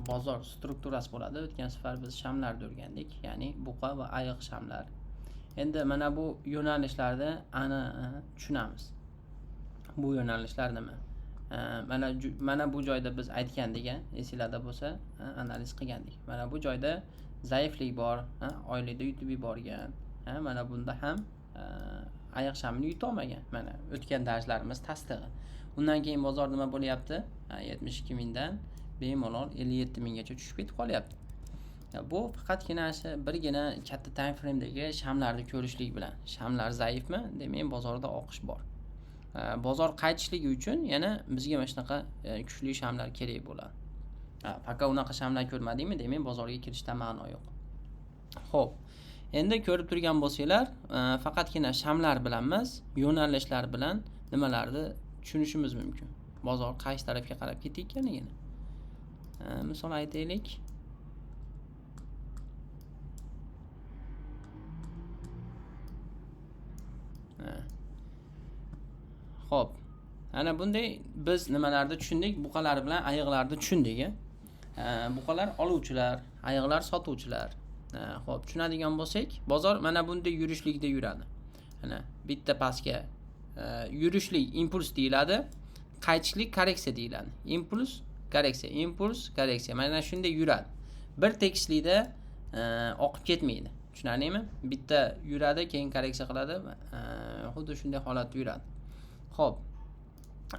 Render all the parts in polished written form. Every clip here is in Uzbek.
bozor strukturasi bo'ladi. O'tgan safar biz shamlarni o'rgandik, ya'ni buqa va ayiq shamlar. Endi mana bu yo'nalishlarda ana tushunamiz. Bu yo'nalishlar nima? Mana bu joyda biz aytgandik, esingizda bo'lsa, analiz qilgandik. Mana bu joyda zaiflik bor, oylikda yutib yuborgan. Mana bunda ham ayiq shamini yuta olmagan. Mana o'tgan darslarimiz tasdig'i. Undan keyin bozor nima bo'lyapti? 72 mingdan bemalol 57 minggacha tushib ketib qolyapti. Bu faqatgina birgina katta time frame'dagi shamlarni ko'rishlik bilan. Shamlar zaifmi? Demak, bozorda oqish bor. Bozor qaytishligi uchun yana bizga mana shunaqa kuchli shamlar kerak bo'ladi. Faqat unaqa shamlar ko'rmadingmi, demak bozorga kirishda ma'no yo'q. Xo'p. Endi ko'rib turgan bo'lsanglar, faqatgina shamlar bilan emas, yo'nalishlar bilan nimalarni tushunishimiz mumkin. Bozor qaysi tarafga qarab ketayotganligini. Misol aytaylik. Xo'p. Ana bunday biz nimalarni tushundik? Buqalar bilan ayiqlarni tushundik. Buqalar oluvchilar, ayiqlar sotuvchilar. Xo'p, tushunadigan bo'lsak, bozor mana bunday yurishlikda yuradi. Ana bitta pastga yurishlik impuls deyiladi, qaytishlik korreksiya deyiladi. Impuls, korreksiya. Mana shunday yuradi. Bir tekislikda oqib ketmaydi. Tushunarlimi? Bitta yuradi, keyin korreksiya qiladi. Xuddi shunday holatda yuradi. Xo'p.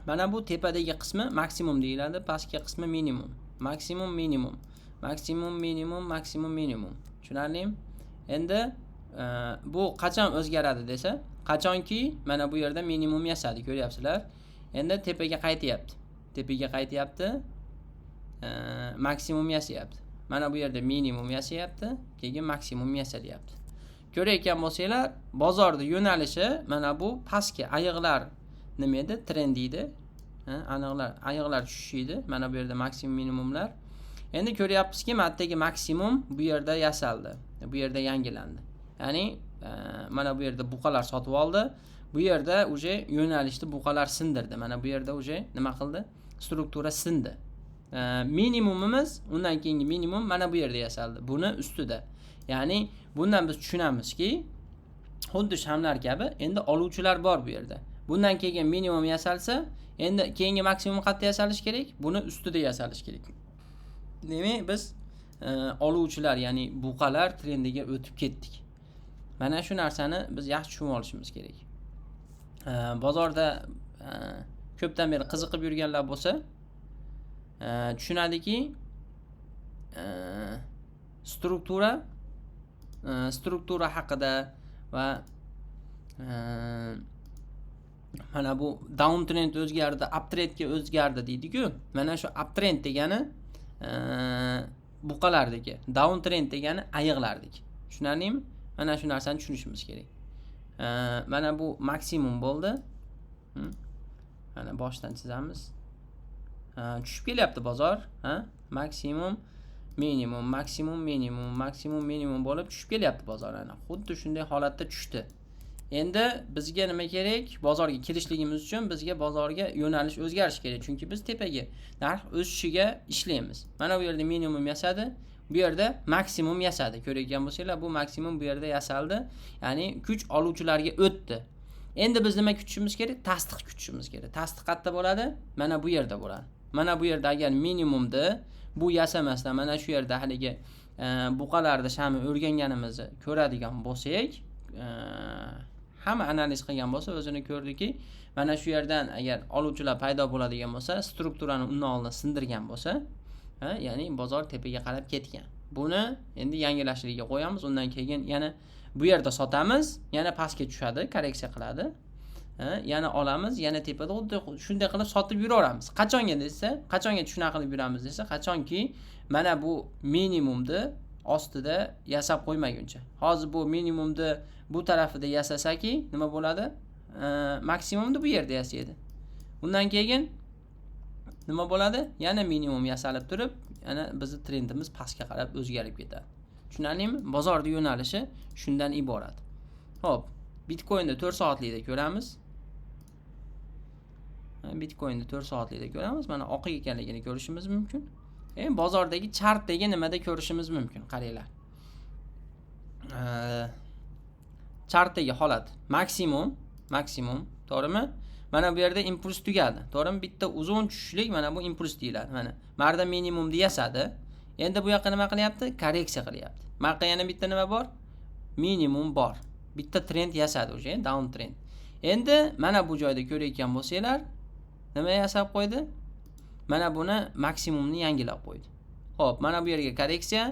Mana bu tepadagi qismi maksimum deyiladi, pastki qismi minimum. Maksimum, minimum. Maksimum, minimum, maksimum, minimum. Tushunarlimi? Endi bu qachon o'zgaradi desa, qachonki mana bu yerda minimum yasadi, ko'ryapsizlar. Endi tepaga qaytyapti. Maksimum yasayapti. Mana bu yerda minimum yasayapti, keyin maksimum yasalyapti. Ko'rayotgan bo'lsanglar, bozorda yo'nalishi mana bu pastki ayiqlar nima edi? Trend edi. Ayiqlar tushishidi. Mana bu yerda maksimum, minimumlar. Endi ko'ryapmizki, matdagi maksimum bu yerda yasaldi. Bu yerda yangilandi. Ya'ni mana bu yerda buqalar sotib oldi. Bu yerda uje yo'nalishni buqalar sindirdi. Mana bu yerda uje nima qildi? Struktura sindi. Minimumimiz, undan keyingi minimum mana bu yerda yasaldi. Buni ustida. Ya'ni bundan biz tushunamizki, xuddi shamlar kabi endi oluvchilar bor bu yerda. Bundan keyin minimum yasalsa, endi keyingi maksimum qayerda yasalish kerak? Buni ustida yasalish kerak. Demak, biz oluvchilar, ya'ni buqalar trendiga o'tib ketdik. Mana shu narsani biz yaxshi tushunib olishimiz kerak. Bozorda ko'pdan beri qiziqib yurganlar bo'lsa, tushunadiki, struktura haqida va mana bu downtrend o'zgardi, uptrendga o'zgardi deydi-ku. Mana shu uptrend degani buqalardagi, downtrend degani ayiqlardagi. Tushunarlimi? Mana shu narsani tushunishimiz kerak. Mana bu maksimum bo'ldi. Mana boshdan chizamiz. Tushib kelyapti bozor, maksimum, minimum, maksimum, minimum, maksimum, minimum bo'lib tushib kelyapti bozor. Ana xuddi shunday holatda tushdi. Endi bizga nima kerak? Bozorga kirishligimiz uchun bizga bozorga yo'nalish o'zgarishi kerak. Chunki biz tepaga narx o'sishiga ishlaymiz. Mana bu yerda minimum yasadi, bu yerda maksimum yasadi. Ko'rayotgan bo'lsanglar, bu maksimum bu yerda yasaldi. Ya'ni kuch oluvchilarga o'tdi. Endi biz nima kutishimiz kerak? Tasdiq kutishimiz kerak. Tasdiq qayerda bo'ladi? Mana bu yerda bo'ladi. Mana bu yerda agar minimumda bu yasamasdan mana shu yerda haligi buqalarda shami o'rganganimizni ko'radigan bo'lsak, hamma analiz qilgan bo'lsa, o'zini ko'rdiki, mana shu yerdan agar oluvchilar paydo bo'ladigan bo'lsa, strukturani undan oldin sindirgan bo'lsa, ya'ni bozor tepaga qarab ketgan. Buni endi yangilashligiga qo'yamiz, undan keyin yana bu yerda sotamiz, yana pastga tushadi, korreksiya qiladi. Yana olamiz, yana tepada xuddi shunday qilib sotib yuraveramiz. Qachonga desa, qachonga shunaqa qilib yuramiz desa, qachonki mana bu minimumni ostida yasab qo'ymaguncha. Hozir bu minimumni bu tarafida yasasaki, nima bo'ladi? Maksimumni bu yerda yasaydi. Undan keyin nima bo'ladi? Yana minimum yasalib turib, yana bizning trendimiz pastga qarab o'zgarib ketadi. Tushunarlimi? Bozorda yo'nalishi shundan iborat. Xo'p, Bitcoin'da 4 soatlikda ko'ramiz. Bitcoin'da 4 soatlikda ko'ramiz. Mana oq ekanligini ko'rishimiz mumkin. Bozordagi chartdagi nimada ko'rishimiz mumkin. Qaranglar. Chartdagi holat maksimum, to'g'rimi? Mana bu yerda impuls tugadi. To'g'rimi? Bitta uzun tushishlik mana bu impuls deyiladi. Mana marda minimumni yasadi. Endi bu yoqqa nima qilyapti? Korreksiya qilyapti. Mana yana bitta nima bor? Minimum bor. Bitta trend yasadi o'sha, down trend. Endi mana bu joyda ko'rayotgan bo'lsanglar, nima yasab qo'ydi? Mana buni maksimumni yangilab qo'ydi. Xo'p, mana bu yerga korreksiya,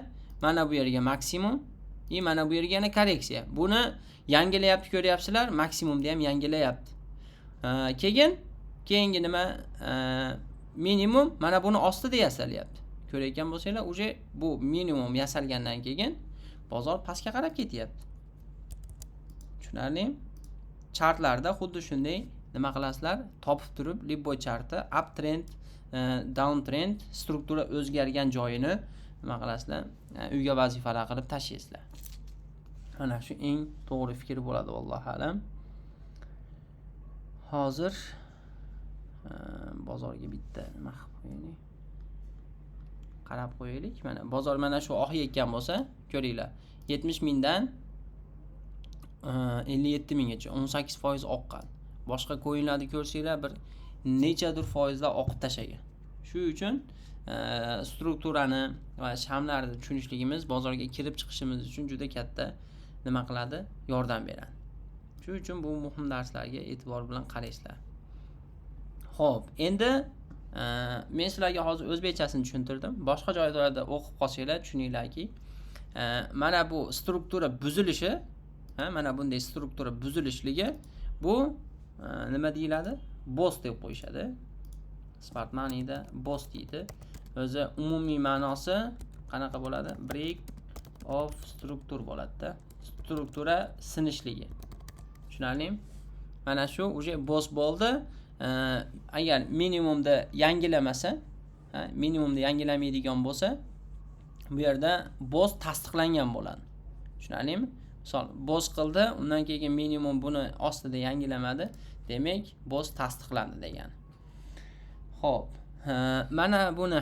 mana bu yerga maksimum, mana bu yerga yana korreksiya. Buni yangilayapti, ko'ryapsizlar? Maksimumni ham yangilayapti. Keyingi nima? Minimum mana buni ostida yasalyapti. Ko'rayotgan bo'lsanglar, uje bu minimum yasalgandan keyin bozor pastga qarab ketyapti. Tushunarlimi? Chartlarda xuddi shunday nima qilasizlar? Topib turib, Libboy charti up trend, down trend, struktura o'zgargan joyini nima qilasizlar? Uyga vazifalar qilib tashlaysizlar. Mana shu eng to'g'ri fikr bo'ladi, vallohu alam. Hozir bozorga bitta nima qilib qo'yaylik. Qarab qo'yaylik. Mana bozor mana shu oqayotgan bo'lsa, ko'ringlar. 70 mingdan 57 minggacha 18% oqqan. Boshqa ko'yinlarni ko'rsanglar bir nechadir foizlar oqib tashlagan. Shu uchun strukturani va shamlarni tushunishligimiz bozorga kirib chiqishimiz uchun juda katta nima qiladi? Yordam beradi. Shuning uchun bu muhim darslarga e'tibor bilan qaraysizlar. Xo'p, endi men sizlarga hozir o'zbekchasini tushuntirdim. Boshqa joylarda o'qib qolsanglar tushuninglarki, mana bu struktura buzilishi, mana bunday struktura buzilishligi bu nima deyiladi? Boss deb qo'yishadi. Smart moneyda boss deydi. O'zi umumiy ma'nosi qanaqa bo'ladi? Break of structure bo'ladi-da. Struktura sinishligi. Tushunarlimi? Mana shu uje boss bo'ldi. Agar minimumda yangilamasa, minimumda yangilamaydigan bo'lsa, bu yerda boss tasdiqlangan bo'ladi. Tushunarlimi? Misol, boss qildi, undan keyin minimum buni ostida yangilamadi, demak, boss tasdiqlandi degani. Xo'p, mana buni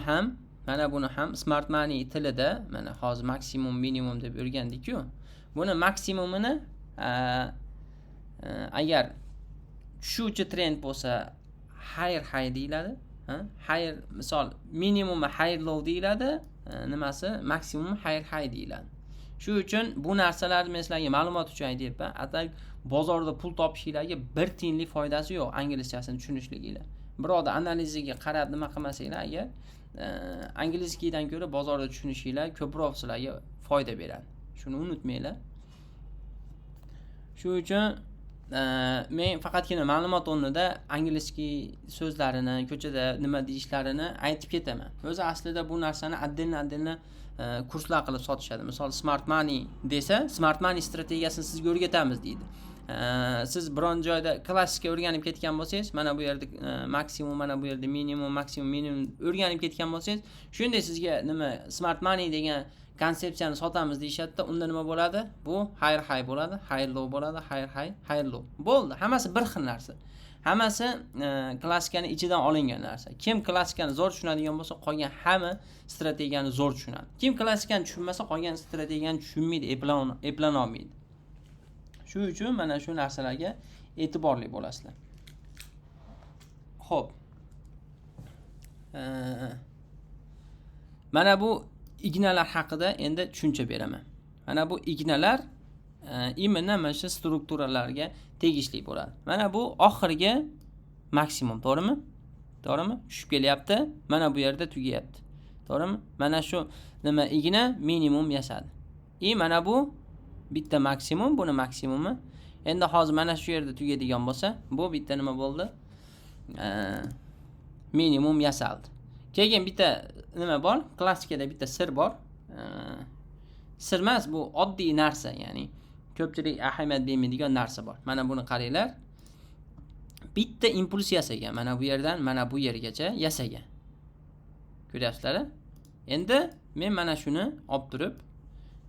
ham smart money tilida mana hozir maksimum minimum deb o'rgandik-ku. Buni maksimumini agar tushuvchi trend bo'lsa higher high deyiladi. Higher misol minimum higher low deyiladi, nimasi maksimum higher high deyiladi. Shu uchun bu narsalarni men sizlarga ma'lumot uchun aytyapman. Atak bozorda pul topishinglarga bir tiyinlik foydasi yo'q inglizchasini tushunishliginglar. Biroda analiziga qarab nima qilmasanglar, agar anglizkidan ko'ra bozorda tushunishinglar ko'proq sizlarga foyda beradi. Shuni unutmanglar. Shu uchun men faqatgina ma'lumot o'rnida anglizki so'zlarini, ko'chada nima deyishlarini aytib ketaman. O'zi aslida bu narsani atdilni kurslar qilib sotishadi. Misol smart money desa, smart money strategiyasini sizga o'rgatamiz deydi. Siz biron joyda klassika o'rganib ketgan bo'lsangiz, mana bu yerda maksimum, mana bu yerda minimum, maksimum, minimum o'rganib ketgan bo'lsangiz, shunday sizga nima smart money degan konsepsiyani sotamiz deyishadi-da, unda nima bo'ladi? Bu higher high bo'ladi, higher low bo'ladi, higher high, higher low. Bo'ldi. Hammasi bir xil narsa. Hammasi klassikani ichidan olingan narsa. Kim klassikani zo'r tushunadigan bo'lsa, qolgan hamma strategiyani zo'r tushunadi. Kim klassikani tushunmasa, qolgan strategiyani tushunmaydi, eplana olmaydi. Shu uchun mana shu narsalarga e'tiborli bo'lasizlar. Xo'p. Mana bu ignalar haqida endi tushuncha beraman. Mana bu ignalar imенно mana shu strukturalarga tegishli bo'ladi. Mana bu oxirgi maksimum, to'g'rimi? To'g'rimi? Tushib kelyapti, mana bu yerda tugayapti. To'g'rimi? Mana shu nima igna minimum yasadi. Mana bu bitta maksimum, buni maksimumi. Endi hozir mana shu yerda tugaydigan bo'lsa, bu bitta nima bo'ldi? Minimum yasaldi. Keyin bitta nima bor? Klassikada bitta sir bor. Sir emas, bu oddiy narsa, ya'ni ko'pchilik ahamiyat bermaydigan narsa bor. Mana buni qaranglar. Bitta impuls yasagan, mana bu yerdan mana bu yergacha yasagan. Ko'ryapsizlar? Endi men mana shuni olib turib,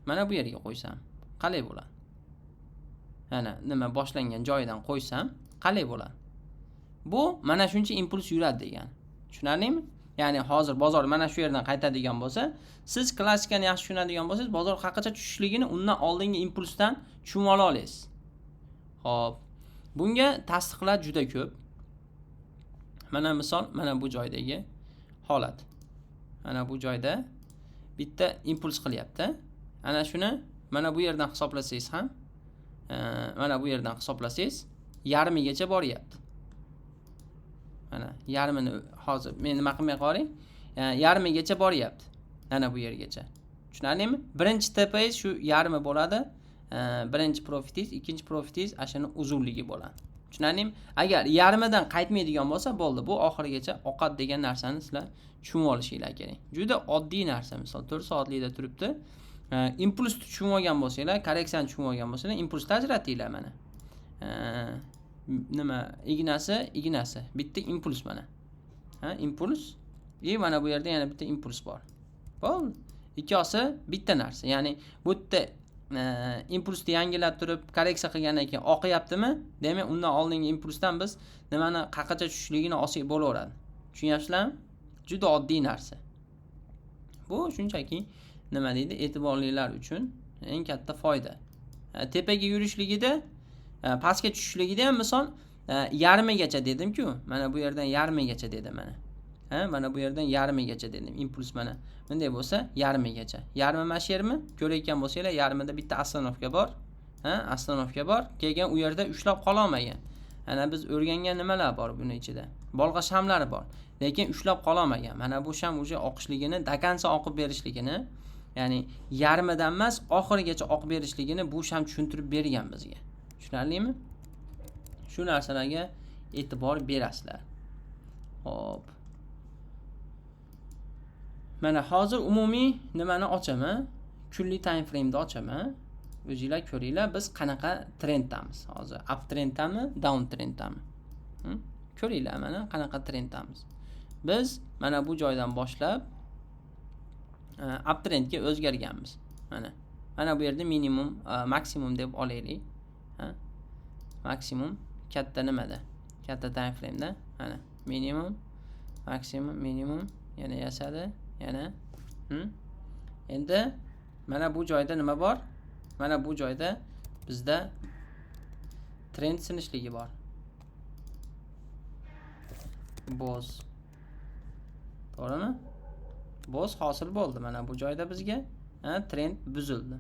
mana bu yerga qo'ysam, qalay bo'ladi? Mana nima boshlangan joyidan qo'ysam, qalay bo'ladi? Bu mana shuncha impuls yuradi degan. Tushunarlimi? ya'ni hozir bozor mana shu yerdan qaytadigan bo'lsa, siz klassikani yaxshi tushunadigan bo'lsangiz, bozor qanchacha tushishligini undan oldingi impulsdan tushunib ola olasiz. Xo'p. Bunga tasdiqlar juda ko'p. Mana misol, mana bu joydagi holat. Mana bu joyda bitta impuls qilyapti. Ana shuni mana bu yerdan hisoblasangiz ham, mana bu yerdan hisoblasangiz, yarmigacha boryapti. Mana yarmini hozir men nima qilmay qo'ying, yarmigacha boryapti. Mana bu yergacha. Tushunarlimi? Birinchi tepangiz shu yarmi bo'ladi. Birinchi profitingiz, ikkinchi profitingiz ashuni uzunligi bo'ladi. Tushunarlimi? Agar yarmidan qaytmaydigan bo'lsa, bo'ldi. Bu oxirigacha oqat degan narsani sizlar tushunib olishinglar kerak. Juda oddiy narsa. Misol 4 soatlikda turibdi. Impuls tushunib olgan bo'lsanglar, korreksiyani tushunib olgan bo'lsanglar, impulsni ajratinglar mana. Nima? Ignasi. Bitta impuls mana. Impuls. Mana bu yerda yana bitta impuls bor. Bo'ldi. Ikkosi bitta narsa. Ya'ni bu yerda impulsni yangilab turib korreksiya qilgandan keyin oqyaptimi? Demak, undan oldingi impulsdan biz nimani qanchacha tushishligini olsak bo'laveradi. Tushunyapsizlarmi? Juda oddiy narsa. Bu shunchaki nima deydi? E'tiborlilar uchun eng katta foyda. Tepaga yurishligida, pastga tushishligida ham misol yarmigacha dedim-ku. Mana bu yerdan yarmigacha dedim mana. Mana bu yerdan yarmigacha dedim. Impuls mana. Bunday bo'lsa, yarmigacha. Yarmi mana shu yermi? Ko'rayotgan bo'lsanglar, yarmida bitta ostanovka bor. Ostanovka bor. Keyin u yerda ushlab qola olmagan. Ana biz o'rgangan nimalar bor buning ichida? Bolg'a shamlari bor. Lekin ushlab qola olmagan. Mana bu sham o'sha oqishligini, dakansa oqib berishligini, ya'ni yarmidan emas, oxirigacha oqib berishligini bu sham tushuntirib bergan bizga. Tushunarlimi? Shu narsalarga e'tibor berasizlar. Xo'p. Mana hozir umumiy nimani ochaman? Kunlik time frame da ochaman. O'zingizlar ko'ringlar, biz qanaqa trenddamiz hozir? Up trenddami, down trenddami? Ko'ringlar mana qanaqa trenddamiz. Biz mana bu joydan boshlab up trendga o'zgarganmiz. Mana bu yerda minimum, maksimum deb olaylik. Maksimum katta nimada? Katta time frame da. Mana minimum, maksimum, minimum yana yasadi. Yana endi mana bu joyda nima bor? Mana bu joyda bizda trend sinishligi bor. Boz. To'g'rimi? Boz hosil bo'ldi. Mana bu joyda bizga trend buzildi.